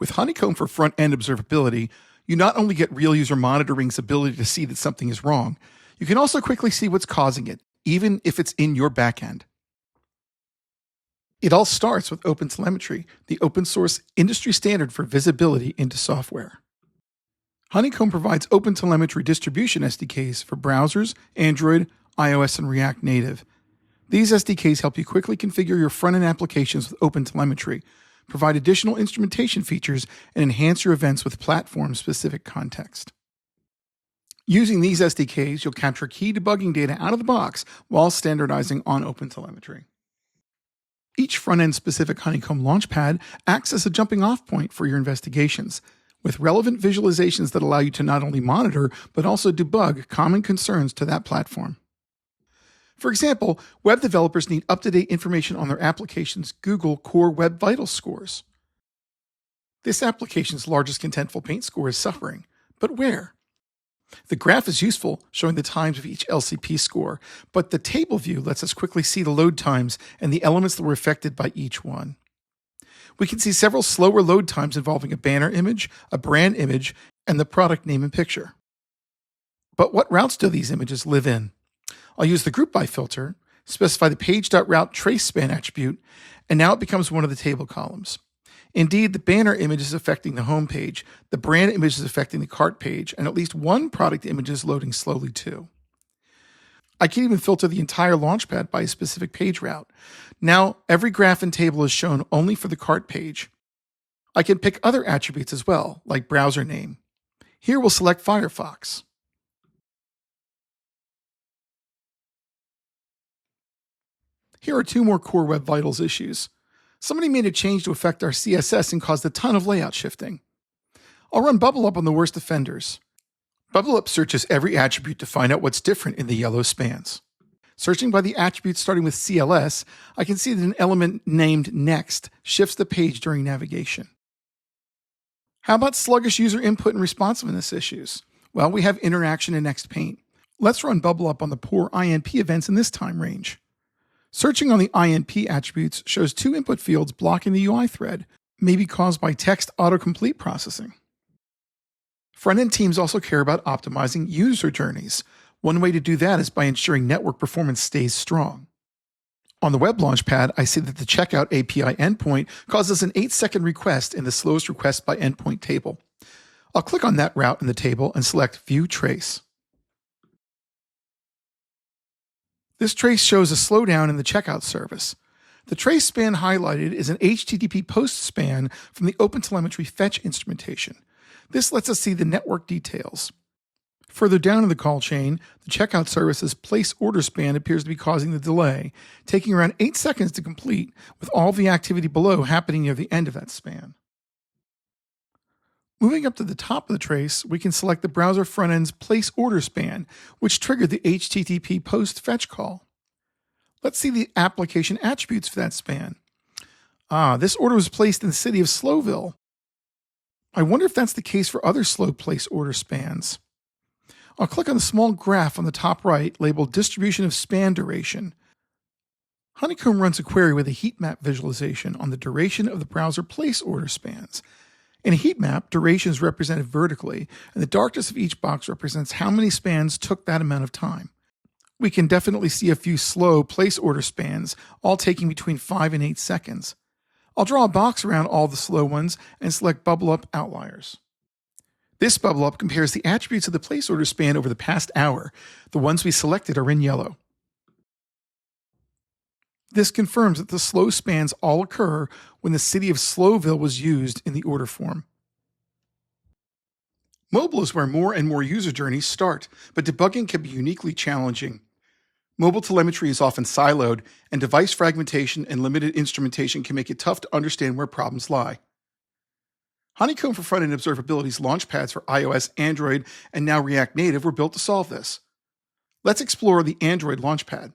With Honeycomb for Frontend Observability, you not only get real user monitoring's ability to see that something is wrong, you can also quickly see what's causing it, even if it's in your backend. It all starts with OpenTelemetry, the open source industry standard for visibility into software. Honeycomb provides OpenTelemetry distribution SDKs for browsers, Android, iOS, and React Native. These SDKs help you quickly configure your front-end applications with OpenTelemetry, provide additional instrumentation features, and enhance your events with platform-specific context. Using these SDKs, you'll capture key debugging data out of the box while standardizing on OpenTelemetry. Each front-end specific Honeycomb Launchpad acts as a jumping-off point for your investigations, with relevant visualizations that allow you to not only monitor, but also debug common concerns to that platform. For example, web developers need up-to-date information on their application's Google Core Web Vital scores. This application's largest contentful paint score is suffering, but where? The graph is useful, showing the times of each LCP score, but the table view lets us quickly see the load times and the elements that were affected by each one. We can see several slower load times involving a banner image, a brand image, and the product name and picture. But what routes do these images live in? I'll use the group by filter, specify the page.route trace span attribute, and now it becomes one of the table columns. Indeed, the banner image is affecting the home page, the brand image is affecting the cart page, and at least one product image is loading slowly too. I can even filter the entire Launchpad by a specific page route. Now, every graph and table is shown only for the cart page. I can pick other attributes as well, like browser name. Here we'll select Firefox. Here are two more core Web Vitals issues. Somebody made a change to affect our CSS and caused a ton of layout shifting. I'll run BubbleUp on the worst offenders. BubbleUp searches every attribute to find out what's different in the yellow spans. Searching by the attribute starting with CLS, I can see that an element named Next shifts the page during navigation. How about sluggish user input and responsiveness issues? Well, we have interaction in Next Paint. Let's run BubbleUp on the poor INP events in this time range. Searching on the INP attributes shows two input fields blocking the UI thread, maybe caused by text autocomplete processing. Front-end teams also care about optimizing user journeys. One way to do that is by ensuring network performance stays strong. On the Web Launchpad, I see that the checkout API Endpoint causes an 8-second request in the slowest request by endpoint table. I'll click on that route in the table and select View Trace. This trace shows a slowdown in the checkout service. The trace span highlighted is an HTTP post span from the OpenTelemetry fetch instrumentation. This lets us see the network details. Further down in the call chain, the checkout service's place order span appears to be causing the delay, taking around 8 seconds to complete, with all the activity below happening near the end of that span. Moving up to the top of the trace, we can select the browser front-end's place order span, which triggered the HTTP post fetch call. Let's see the application attributes for that span. This order was placed in the city of Slowville. I wonder if that's the case for other slow place order spans. I'll click on the small graph on the top right labeled Distribution of Span Duration. Honeycomb runs a query with a heat map visualization on the duration of the browser place order spans. In a heat map, duration is represented vertically, and the darkness of each box represents how many spans took that amount of time. We can definitely see a few slow place order spans, all taking between 5 and 8 seconds. I'll draw a box around all the slow ones and select BubbleUp Outliers. This BubbleUp compares the attributes of the place order span over the past hour. The ones we selected are in yellow. This confirms that the slow spans all occur when the city of Slowville was used in the order form. Mobile is where more and more user journeys start, but debugging can be uniquely challenging. Mobile telemetry is often siloed, and device fragmentation and limited instrumentation can make it tough to understand where problems lie. Honeycomb for Frontend Observability's Launchpads for iOS, Android, and now React Native were built to solve this. Let's explore the Android Launchpad.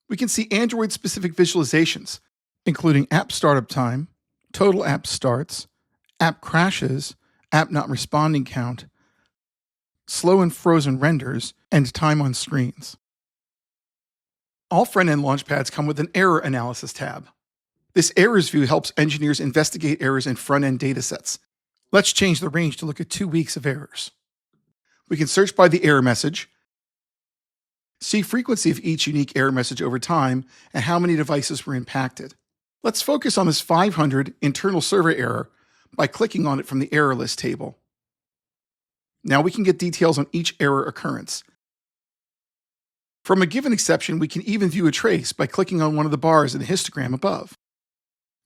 We can see Android-specific visualizations, including app startup time, total app starts, app crashes, app not responding count, slow and frozen renders, and time on screens. All front-end Launchpads come with an error analysis tab. This errors view helps engineers investigate errors in front-end datasets. Let's change the range to look at 2 weeks of errors. We can search by the error message, see frequency of each unique error message over time, and how many devices were impacted. Let's focus on this 500 internal server error by clicking on it from the error list table. Now we can get details on each error occurrence. From a given exception, we can even view a trace by clicking on one of the bars in the histogram above.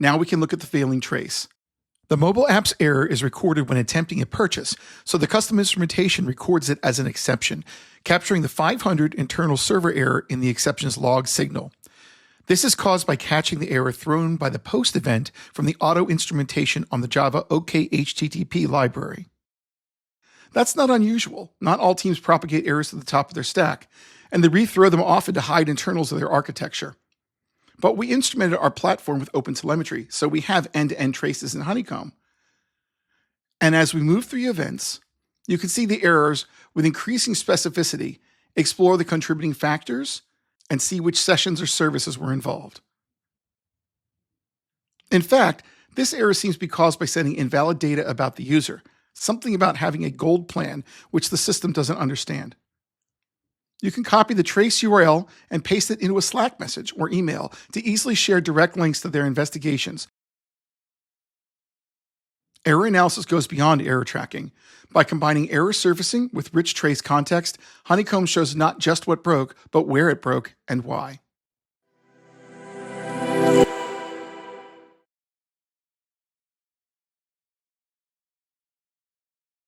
Now we can look at the failing trace. The mobile app's error is recorded when attempting a purchase, so the custom instrumentation records it as an exception, capturing the 500 internal server error in the exceptions log signal. This is caused by catching the error thrown by the post event from the auto instrumentation on the Java OKHTTP library. That's not unusual. Not all teams propagate errors to the top of their stack, and they rethrow them often to hide internals of their architecture. But we instrumented our platform with OpenTelemetry, so we have end-to-end traces in Honeycomb. And as we move through events, you can see the errors with increasing specificity, explore the contributing factors, and see which sessions or services were involved. In fact, this error seems to be caused by sending invalid data about the user, something about having a gold plan, which the system doesn't understand. You can copy the trace URL and paste it into a Slack message or email to easily share direct links to their investigations. Error analysis goes beyond error tracking. By combining error surfacing with rich trace context, Honeycomb shows not just what broke, but where it broke and why.